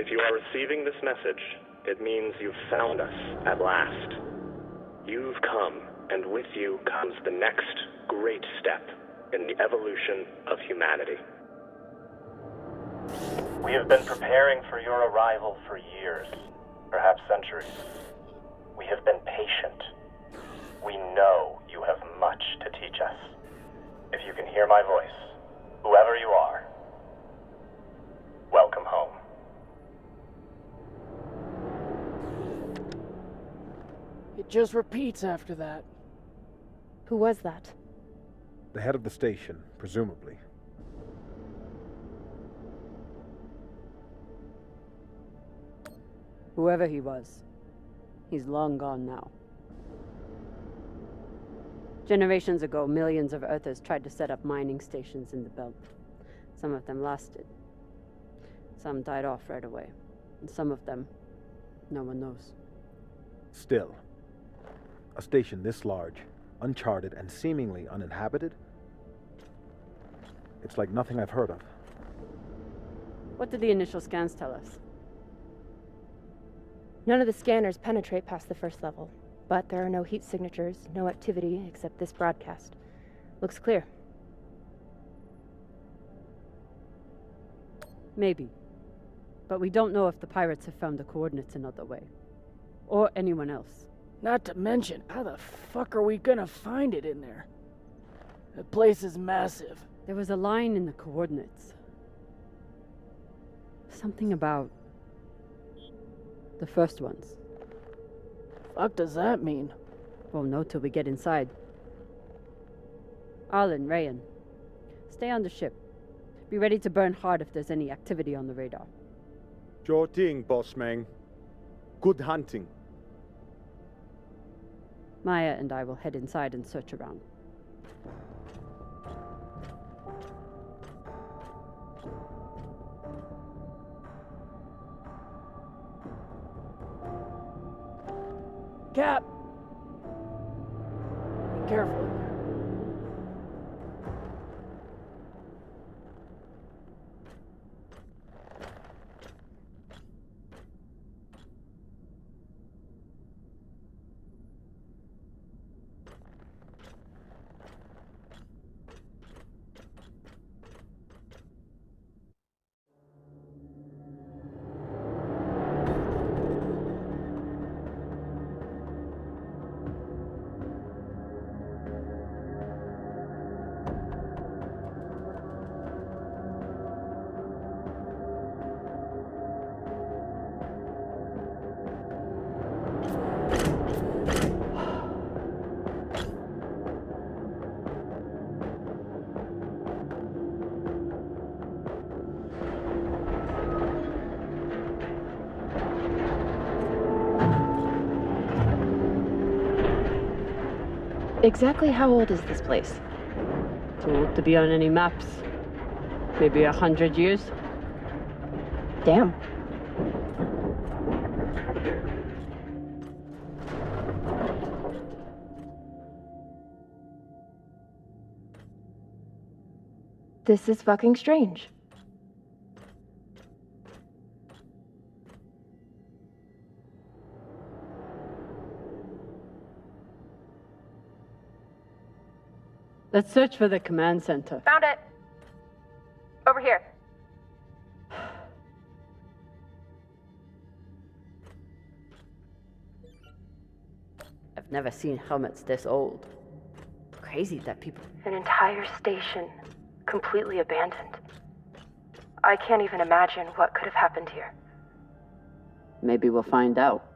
If you are receiving this message, it means you've found us at last. You've come, and with you comes the next great step in the evolution of humanity. We have been preparing for your arrival for years, perhaps centuries. We have been patient. We know you have much to teach us. If you can hear my voice, whoever you are, welcome home. It just repeats after that. Who was that? The head of the station, presumably. Whoever he was, he's long gone now. Generations ago, millions of Earthers tried to set up mining stations in the belt. Some of them lasted. Some died off right away. And some of them, no one knows. Still, a station this large, uncharted, and seemingly uninhabited? It's like nothing I've heard of. What did the initial scans tell us? None of the scanners penetrate past the first level, but there are no heat signatures, no activity except this broadcast. Looks clear. Maybe. But we don't know if the pirates have found the coordinates another way. Or anyone else. Not to mention, how the fuck are we gonna find it in there? The place is massive. There was a line in the coordinates. Something about the first ones. Fuck does that mean? Won't know till we get inside. Arlen, Rayan, stay on the ship. Be ready to burn hard if there's any activity on the radar. Sure thing, boss man. Good hunting. Maya and I will head inside and search around. Cap! Be careful. Exactly how old is this place? Too old to be on any maps. Maybe 100 years? Damn. This is fucking strange. Let's search for the command center. Found it. Over here. I've never seen helmets this old. Crazy that people... An entire station, completely abandoned. I can't even imagine what could have happened here. Maybe we'll find out.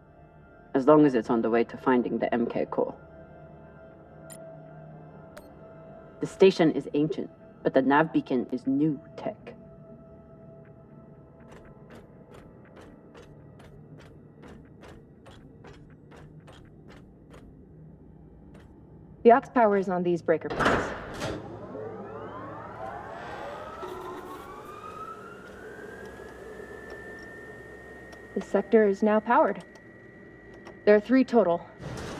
As long as it's on the way to finding the MK core. The station is ancient, but the nav beacon is new tech. The aux power is on these breaker plates. This sector is now powered. There are 3 total.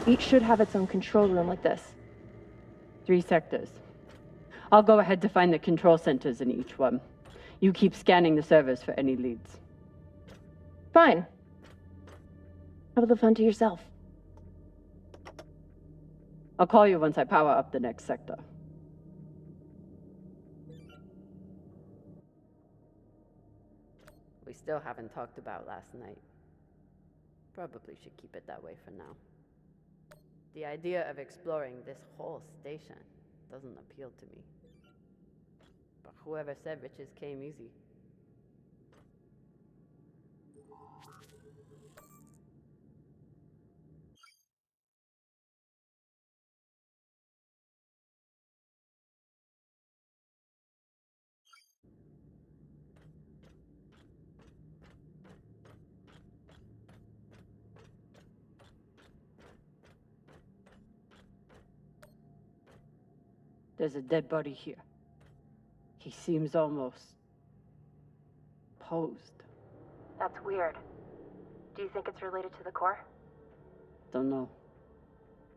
Each should have its own control room like this. 3 sectors. I'll go ahead to find the control centers in each one. You keep scanning the servers for any leads. Fine. Have the fun to yourself. I'll call you once I power up the next sector. We still haven't talked about last night. Probably should keep it that way for now. The idea of exploring this whole station doesn't appeal to me. But whoever said riches came easy. There's a dead body here. He seems almost posed. That's weird. Do you think it's related to the core? Don't know.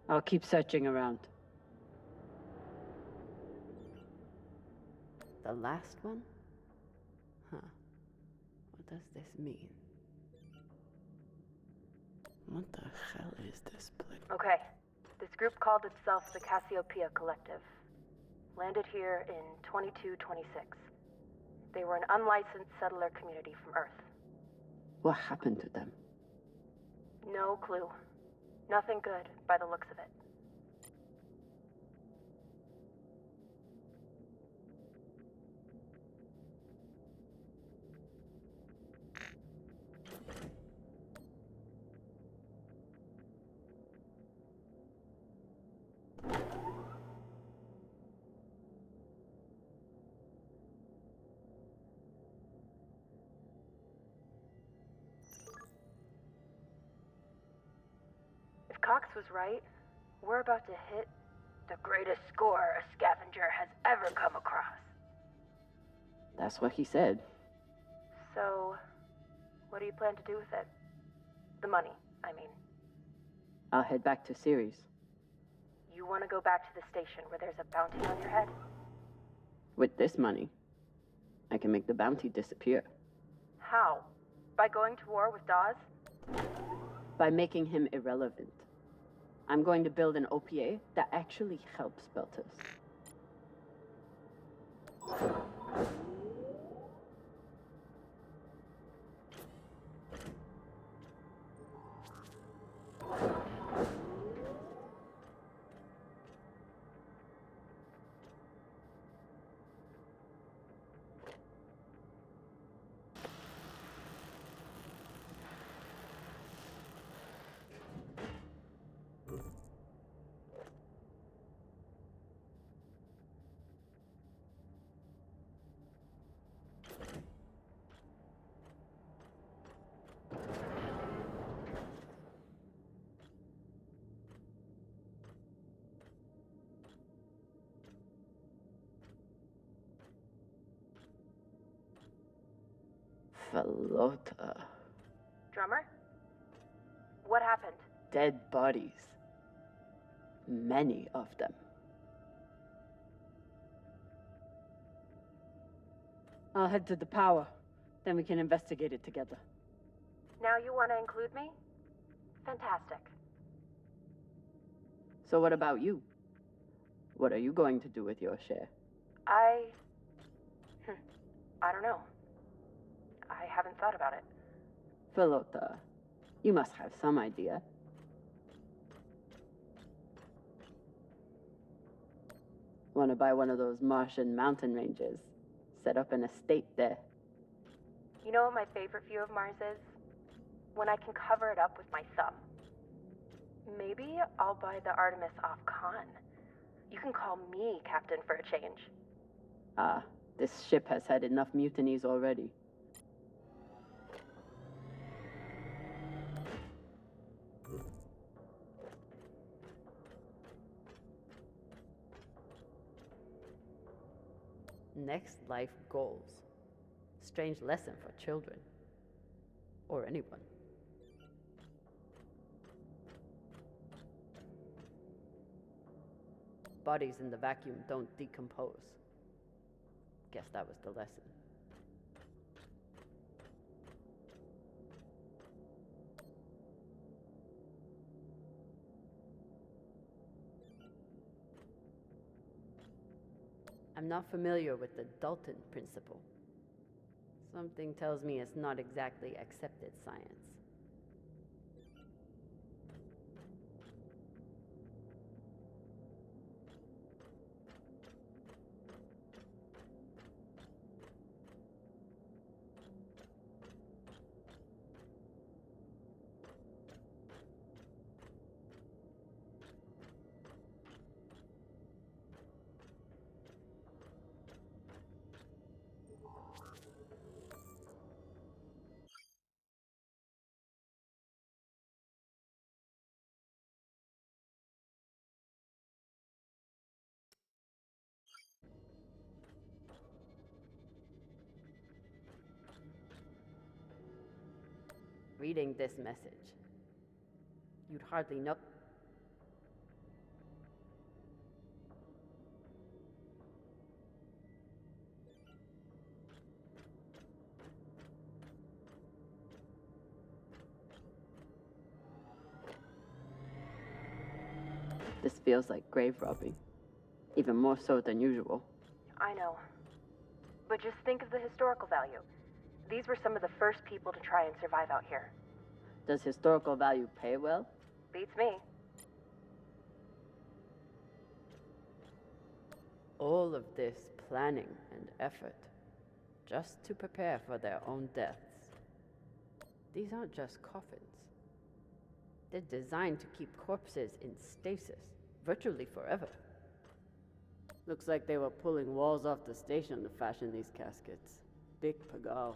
I'll keep searching around. The last one? Huh. What does this mean? What the hell is this place? Okay. This group called itself the Cassiopeia Collective. Landed here in 2226. They were an unlicensed settler community from Earth. What happened to them? No clue. Nothing good, by the looks of it. Cox was right. We're about to hit the greatest score a scavenger has ever come across. That's what he said. So, what do you plan to do with it? The money, I mean. I'll head back to Series. You want to go back to the station where there's a bounty on your head? With this money, I can make the bounty disappear. How? By going to war with Dawes? By making him irrelevant. I'm going to build an OPA that actually helps Belters. Felota. Drummer? What happened? Dead bodies. Many of them. I'll head to the power. Then we can investigate it together. Now you want to include me? Fantastic. So what about you? What are you going to do with your share? I don't know. I haven't thought about it. Felota, you must have some idea. Want to buy one of those Martian mountain ranges? Set up an estate there. You know what my favorite view of Mars is? When I can cover it up with my thumb. Maybe I'll buy the Artemis off Khan. You can call me captain for a change. Ah, this ship has had enough mutinies already. Next life goals. Strange lesson for children. Or anyone. Bodies in the vacuum don't decompose. Guess that was the lesson. I'm not familiar with the Dalton principle. Something tells me it's not exactly accepted science. Reading this message, you'd hardly know. This feels like grave robbing, even more so than usual. I know. But just think of the historical value. These were some of the first people to try and survive out here. Does historical value pay well? Beats me. All of this planning and effort, just to prepare for their own deaths. These aren't just coffins. They're designed to keep corpses in stasis, virtually forever. Looks like they were pulling walls off the station to fashion these caskets. Big pagal.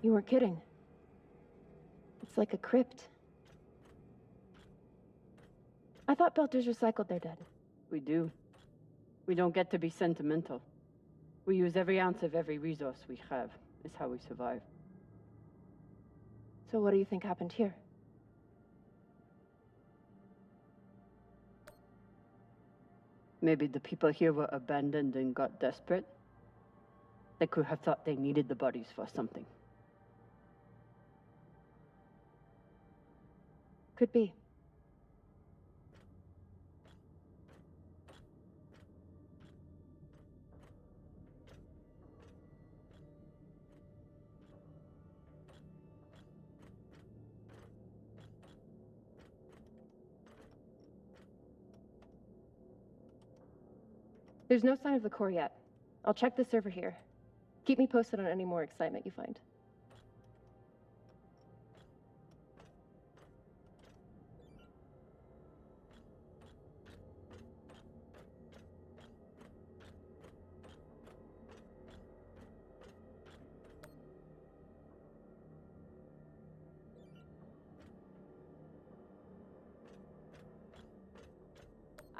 You weren't kidding. It's like a crypt. I thought Belters recycled their dead. We do. We don't get to be sentimental. We use every ounce of every resource we have. It's how we survive. So what do you think happened here? Maybe the people here were abandoned and got desperate. They could have thought they needed the bodies for something. Could be. There's no sign of the core yet. I'll check the server here. Keep me posted on any more excitement you find.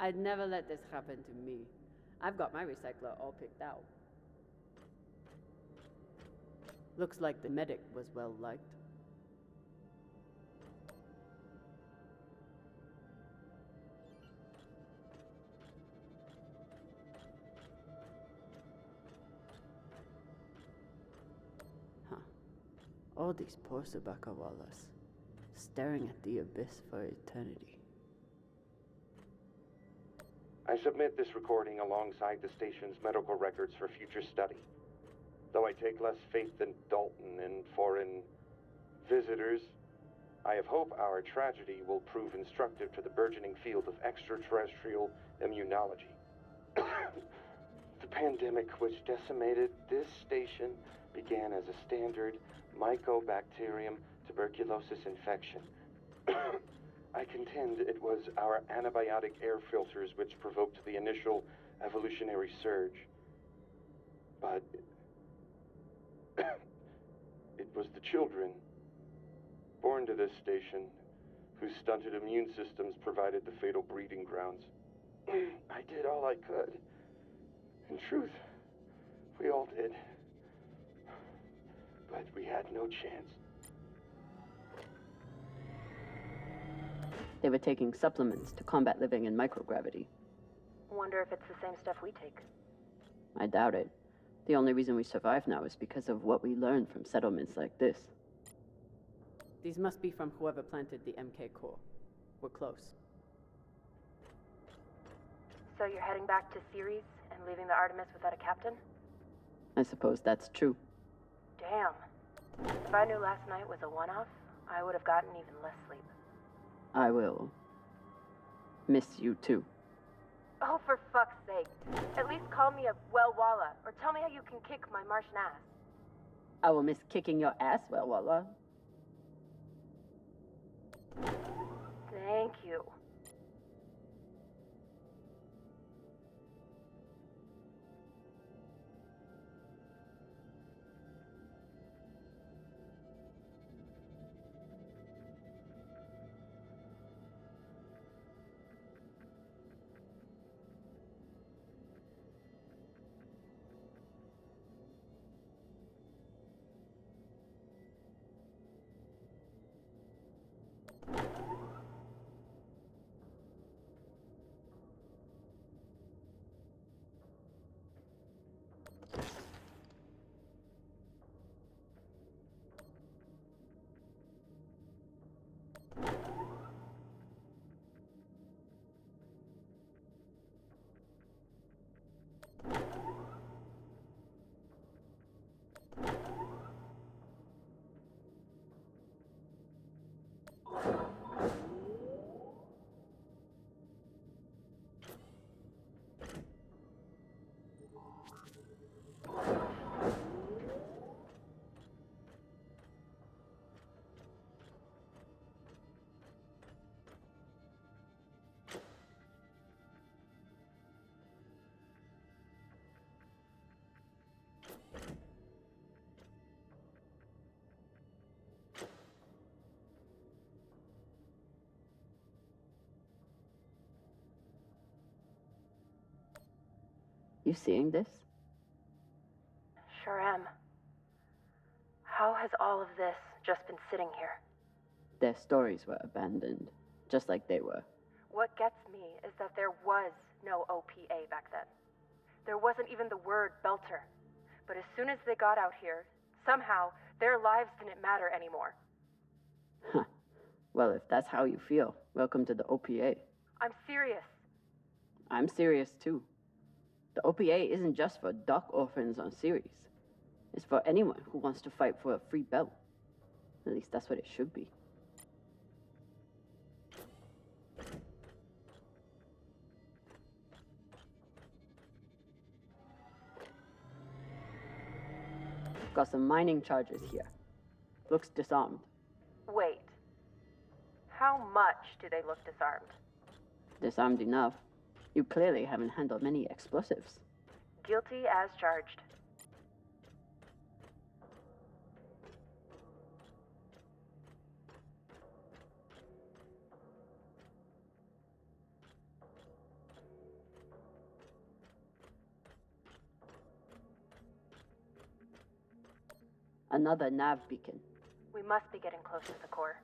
I'd never let this happen to me. I've got my recycler all picked out. Looks like the medic was well liked. Huh. All these poor Sabakawalas, staring at the abyss for eternity. I submit this recording alongside the station's medical records for future study. Though I take less faith than Dalton in foreign visitors, I have hope our tragedy will prove instructive to the burgeoning field of extraterrestrial immunology. The pandemic which decimated this station began as a standard Mycobacterium tuberculosis infection. I contend it was our antibiotic air filters which provoked the initial evolutionary surge. But it was the children born to this station whose stunted immune systems provided the fatal breeding grounds. I did all I could. In truth, we all did. But we had no chance. They were taking supplements to combat living in microgravity. Wonder if it's the same stuff we take. I doubt it. The only reason we survive now is because of what we learned from settlements like this. These must be from whoever planted the MK core. We're close. So you're heading back to Ceres and leaving the Artemis without a captain? I suppose that's true. Damn. If I knew last night was a one-off, I would have gotten even less sleep. I will miss you too. Oh, for fuck's sake. At least call me a well-walla, or tell me how you can kick my Martian ass. I will miss kicking your ass, well, Walla. Thank you. You seeing this? Sure am. How has all of this just been sitting here? Their stories were abandoned, just like they were. What gets me is that there was no OPA back then. There wasn't even the word Belter. But as soon as they got out here, somehow their lives didn't matter anymore. Huh. Well, if that's how you feel, welcome to the OPA. I'm serious. I'm serious too. The OPA isn't just for dock orphans on Ceres. It's for anyone who wants to fight for a free belt. At least that's what it should be. Got some mining charges here. Looks disarmed. Wait. How much do they look disarmed? Disarmed enough. You clearly haven't handled many explosives. Guilty as charged. Another nav beacon. We must be getting close to the core.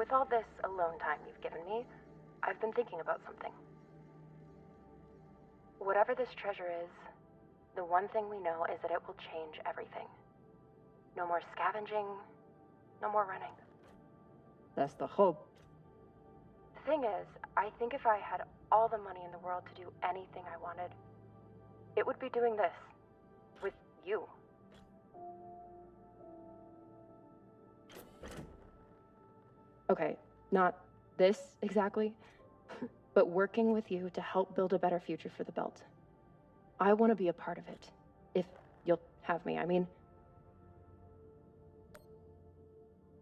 With all this alone time you've given me, I've been thinking about something. Whatever this treasure is, the one thing we know is that it will change everything. No more scavenging, no more running. That's the hope. The thing is, I think if I had all the money in the world to do anything I wanted, it would be doing this. With you. Okay, not this exactly, but working with you to help build a better future for the Belt. I want to be a part of it. If you'll have me, I mean.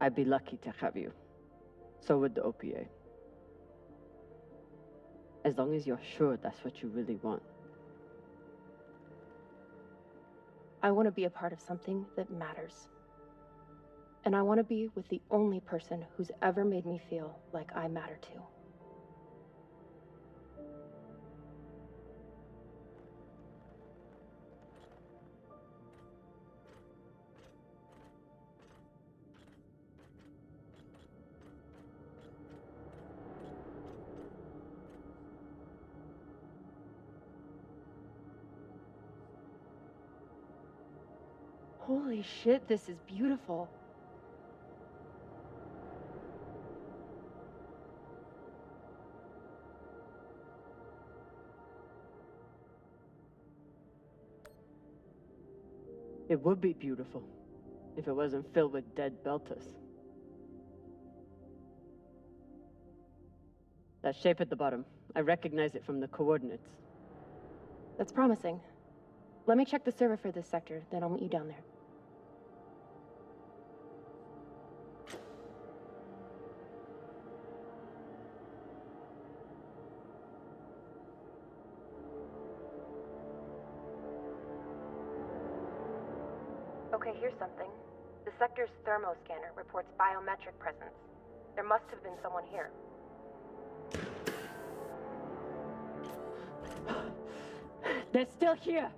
I'd be lucky to have you. So would the OPA. As long as you're sure that's what you really want. I want to be a part of something that matters. And I want to be with the only person who's ever made me feel like I matter too. Holy shit, this is beautiful. It would be beautiful if it wasn't filled with dead Belters. That shape at the bottom, I recognize it from the coordinates. That's promising. Let me check the server for this sector, then I'll meet you down there. Okay, here's something. The sector's thermoscanner reports biometric presence. There must have been someone here. They're still here!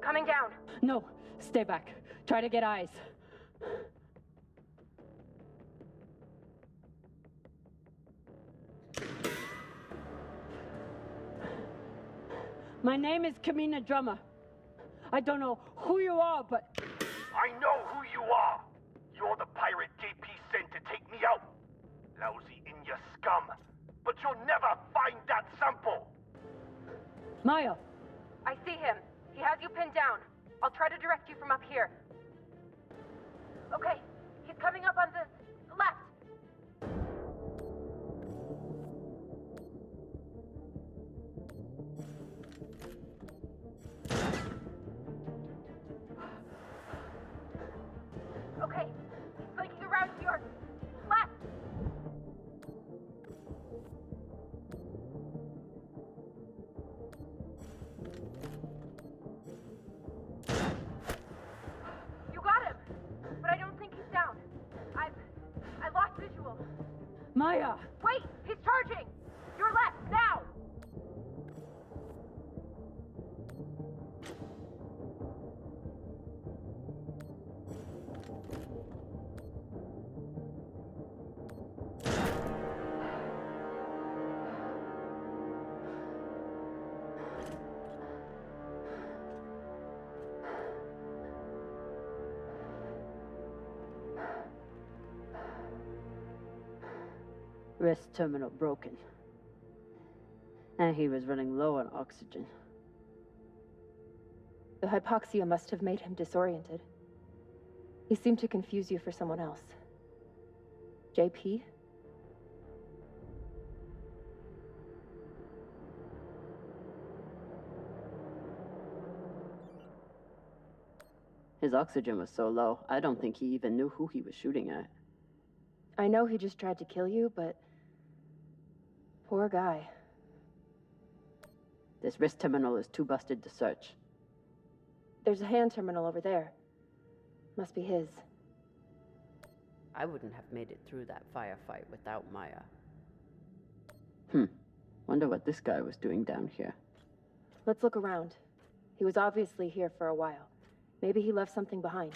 Coming down! No, stay back. Try to get eyes. My name is Kamina Drummer. I don't know who you are, but... I know who you are! You're the pirate JP sent to take me out! Lousy in your scum! But you'll never find that sample! Maya! I see him. He has you pinned down. I'll try to direct you from up here. Okay, he's coming up on the left. Okay, he's flanking around to your left. You got him, but I don't think he's down. I lost visual. Maya! Wait, he's charging. Your left now. Wrist terminal broken. And he was running low on oxygen. The hypoxia must have made him disoriented. He seemed to confuse you for someone else. JP? His oxygen was so low, I don't think he even knew who he was shooting at. I know he just tried to kill you, but... poor guy. This wrist terminal is too busted to search. There's a hand terminal over there. Must be his. I wouldn't have made it through that firefight without Maya. Wonder what this guy was doing down here. Let's look around. He was obviously here for a while. Maybe he left something behind.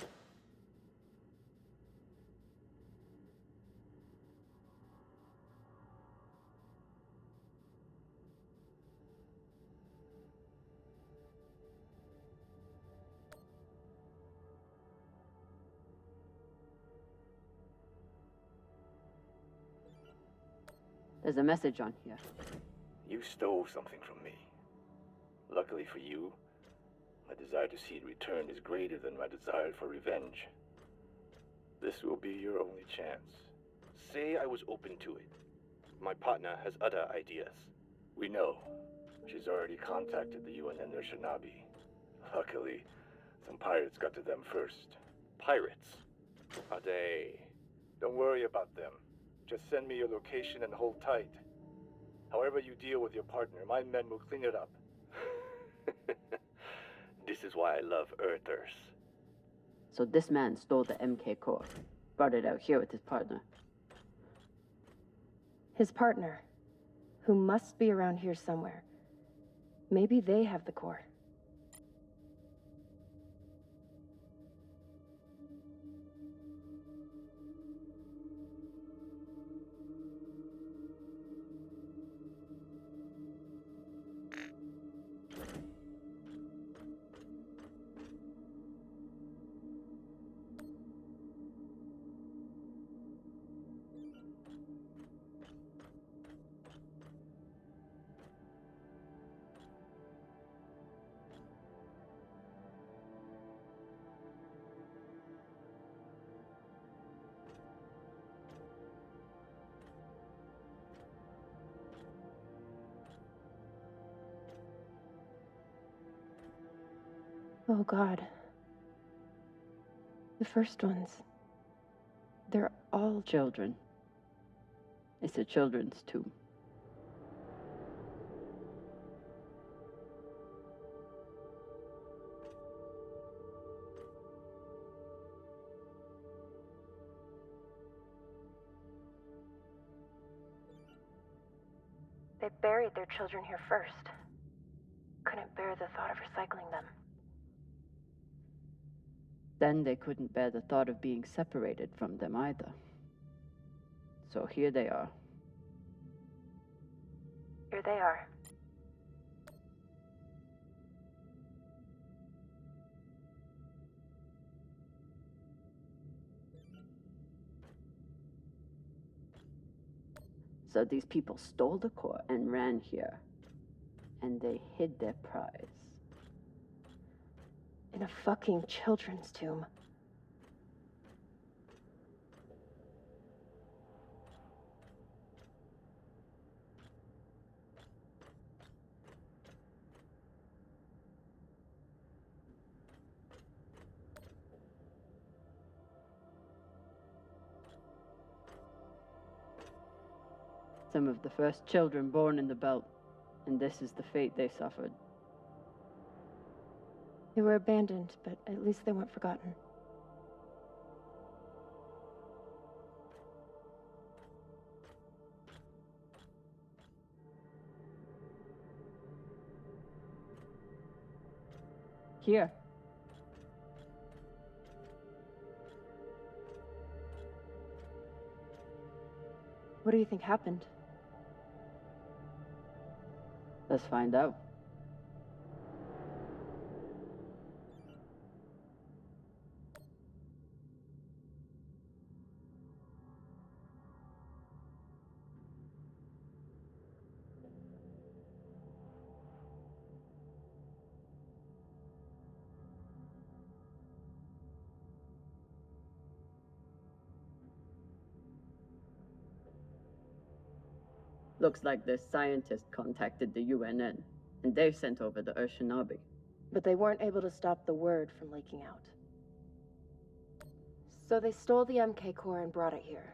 There's a message on here. You stole something from me. Luckily for you, my desire to see it returned is greater than my desire for revenge. This will be your only chance. Say I was open to it. My partner has other ideas. We know. She's already contacted the UN and their Shinabi. Luckily, some pirates got to them first. Pirates? Are they... Don't worry about them. Just send me your location and hold tight. However you deal with your partner, my men will clean it up. This is why I love Earthers. So this man stole the MK core, brought it out here with his partner. His partner, who must be around here somewhere. Maybe they have the core. Oh God. The first ones. They're all Children. It's a children's tomb. They buried their children here first. Couldn't bear the thought of recycling them. Then they couldn't bear the thought of being separated from them either. So here they are. Here they are. So these people stole the core and ran here. And they hid their prize. In a fucking children's tomb. Some of the first children born in the belt, and this is the fate they suffered. They were abandoned, but at least they weren't forgotten. Here. What do you think happened? Let's find out. Looks like this scientist contacted the UNN, and they sent over the Shinabi. But they weren't able to stop the word from leaking out. So they stole the MK core and brought it here.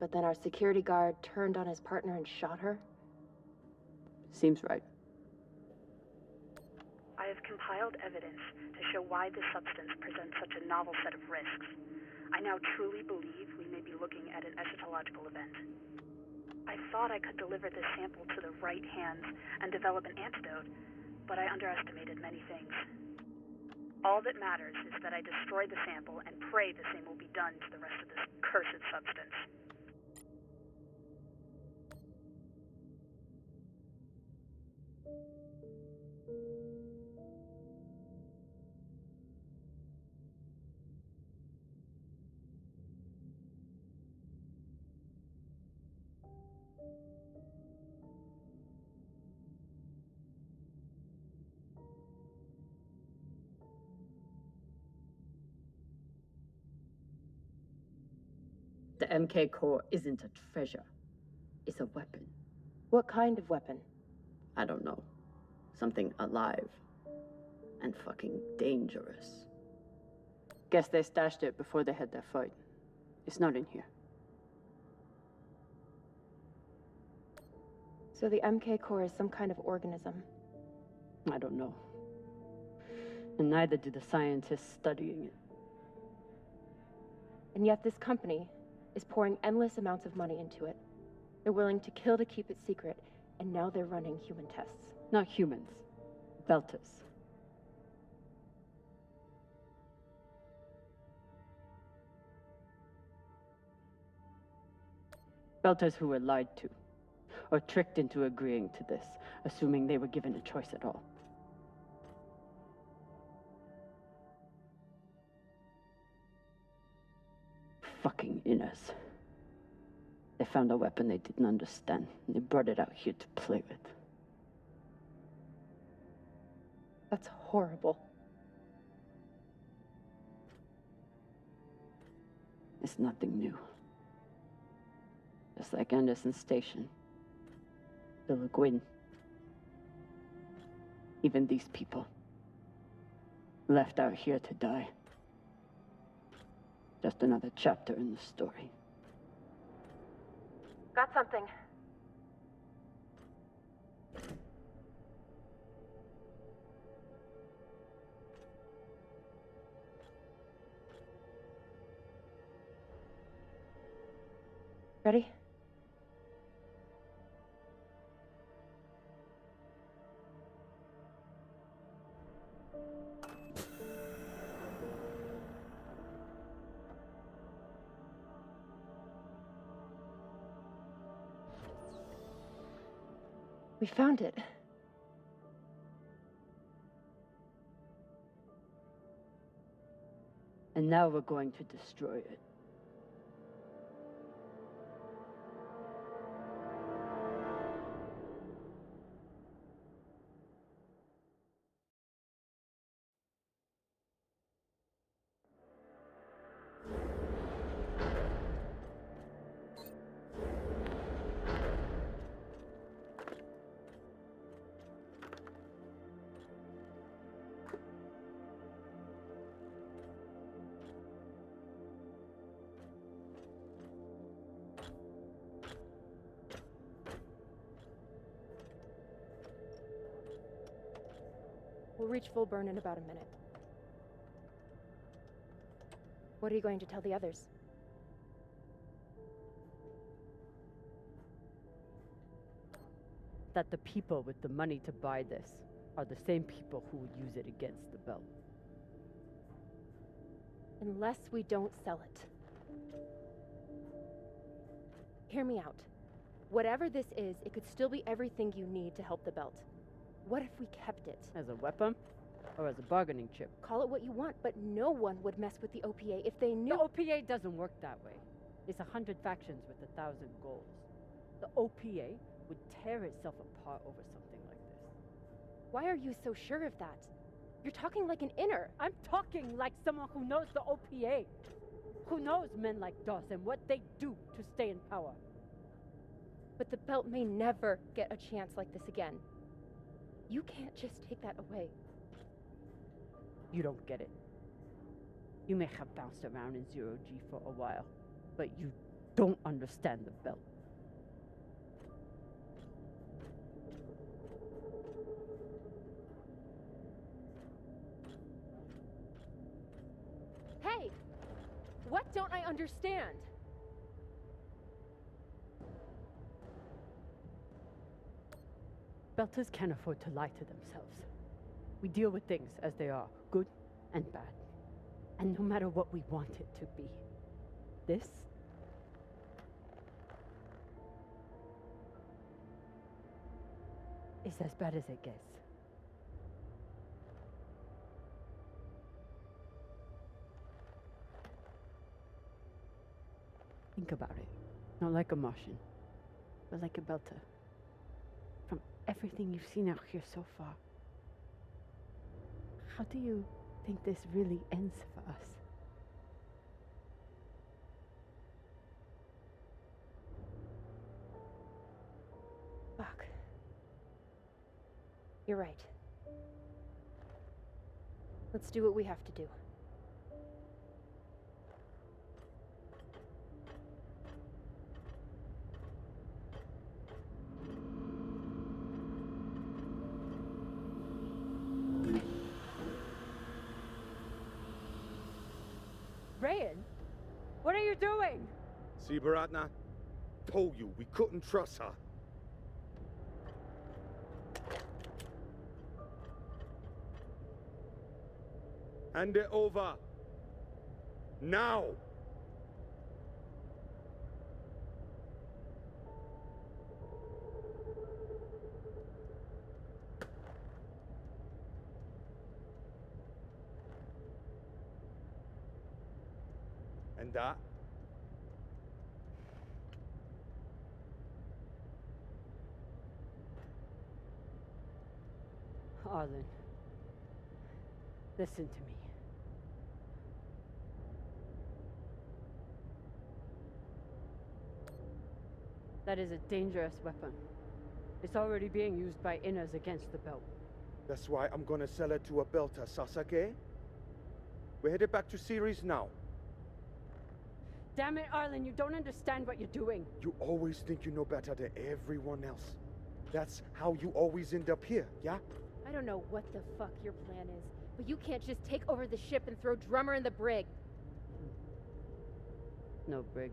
But then our security guard turned on his partner and shot her? Seems right. I have compiled evidence to show why this substance presents such a novel set of risks. I now truly believe we may be looking at an eschatological event. I thought I could deliver this sample to the right hands and develop an antidote, but I underestimated many things. All that matters is that I destroy the sample and pray the same will be done to the rest of this cursed substance. The MK core isn't a treasure. It's a weapon. What kind of weapon? I don't know. Something alive. And fucking dangerous. Guess they stashed it before they had their fight. It's not in here. So the MK core is some kind of organism. I don't know. And neither do the scientists studying it. And yet this company is pouring endless amounts of money into it. They're willing to kill to keep it secret, and now they're running human tests. Not humans. Belters. Belters who were lied to, or tricked into agreeing to this, assuming they were given a choice at all. Fucking inners. They found a weapon they didn't understand, and they brought it out here to play with. That's horrible. It's nothing new. Just like Anderson Station. The Lagoon. Even these people. Left out here to die. Just another chapter in the story. Got something. Ready? We found it. And now we're going to destroy it. We'll reach full burn in about a minute. What are you going to tell the others? That the people with the money to buy this are the same people who would use it against the belt. Unless we don't sell it. Hear me out. Whatever this is, it could still be everything you need to help the belt. What if we kept it? As a weapon? Or as a bargaining chip? Call it what you want, but no one would mess with the OPA if they knew— The OPA doesn't work that way. It's 100 factions with 1,000 goals. The OPA would tear itself apart over something like this. Why are you so sure of that? You're talking like an inner. I'm talking like someone who knows the OPA. Who knows men like Doss and what they do to stay in power. But the belt may never get a chance like this again. You can't just take that away. You don't get it. You may have bounced around in zero-G for a while, but you don't understand the belt. Hey! What don't I understand? Belters can't afford to lie to themselves. We deal with things as they are, good and bad. And no matter what we want it to be, this is as bad as it gets. Think about it. Not like a Martian, but like a Belter. From everything you've seen out here so far, how do you think this really ends for us? You're right. Let's do what we have to do. Rayan, what are you doing? See, Baratna? Told you, we couldn't trust her. Hand it over. Now! And that? Arlen, listen to me. That is a dangerous weapon. It's already being used by inners against the belt. That's why I'm gonna sell it to a belter, Sasake. We're headed back to Series now. Damn it, Arlen, you don't understand what you're doing. You always think you know better than everyone else. That's how you always end up here, yeah? I don't know what the fuck your plan is, but you can't just take over the ship and throw Drummer in the brig. No brig.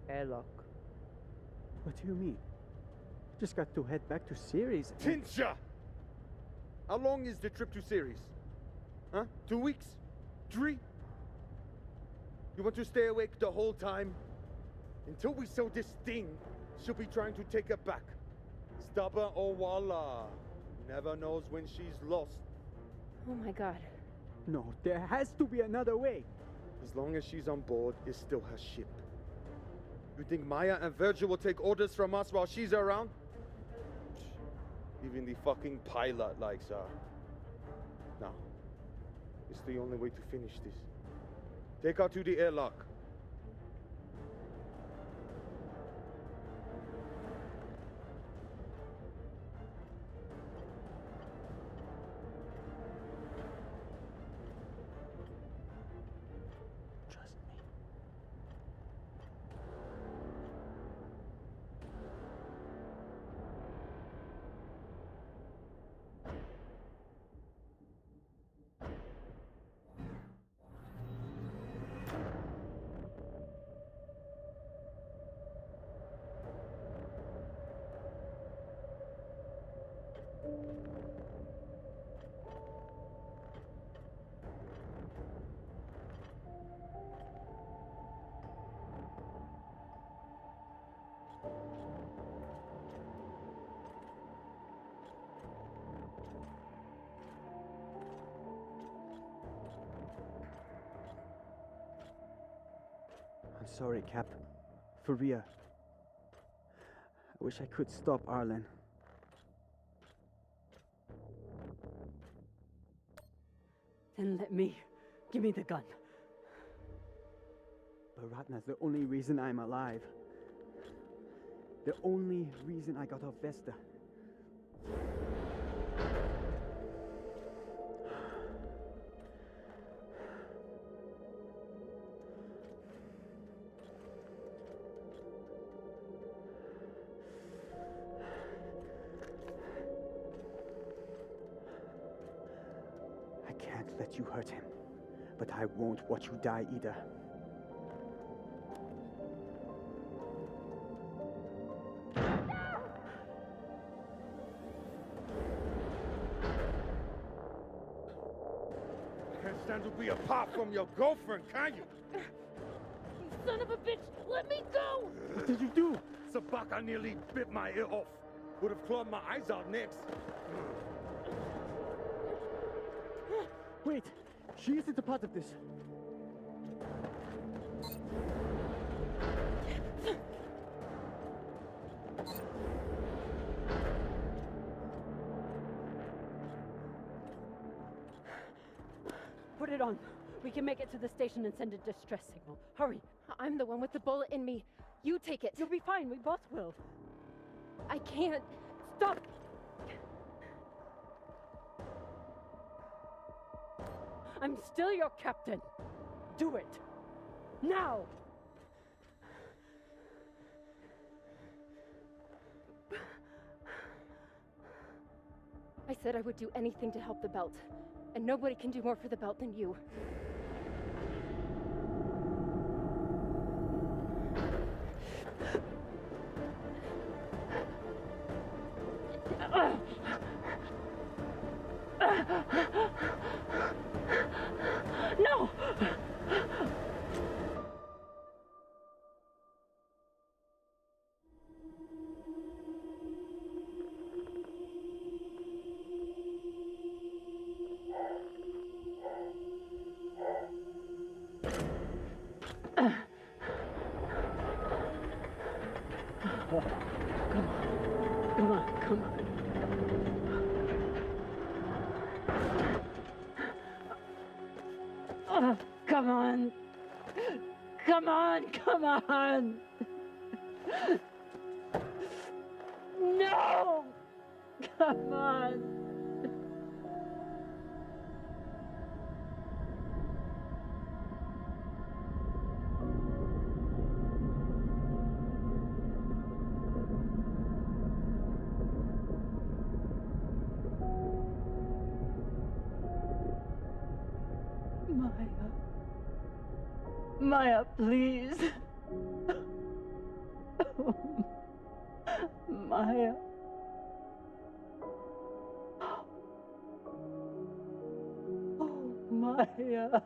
Airlock. What do you mean? Just got to head back to Series. Tinsha! How long is the trip to Series? Huh? 2 weeks? 3? You want to stay awake the whole time? Until we sell this thing, she'll be trying to take it back. Stubborn Owala. Never knows when she's lost. Oh my god. No, there has to be another way. As long as she's on board, it's still her ship. You think Maya and Virgil will take orders from us while she's around? Even the fucking pilot likes her. No. It's the only way to finish this. Take her to the airlock. Trust me. I'm sorry, Cap. For real. I wish I could stop Arlen. Then let me. Give me the gun. Baratna's the only reason I'm alive. The only reason I got off Vesta. I can't let you hurt him, but I won't watch you die either. Can't stand to be apart from your girlfriend, can you? You son of a bitch! Let me go! What did you do? Sabaka nearly bit my ear off. Would have clawed my eyes out next. Wait, she isn't a part of this. Put it on. We can make it to the station and send a distress signal. Hurry. I'm the one with the bullet in me. You take it. You'll be fine. We both will. I can't. Stop. I'm still your captain. Do it. Now! I said I would do anything to help the belt, and nobody can do more for the belt than you. No! Come on. Come on. No! Come on. Maya, please. Maya. Oh, Maya.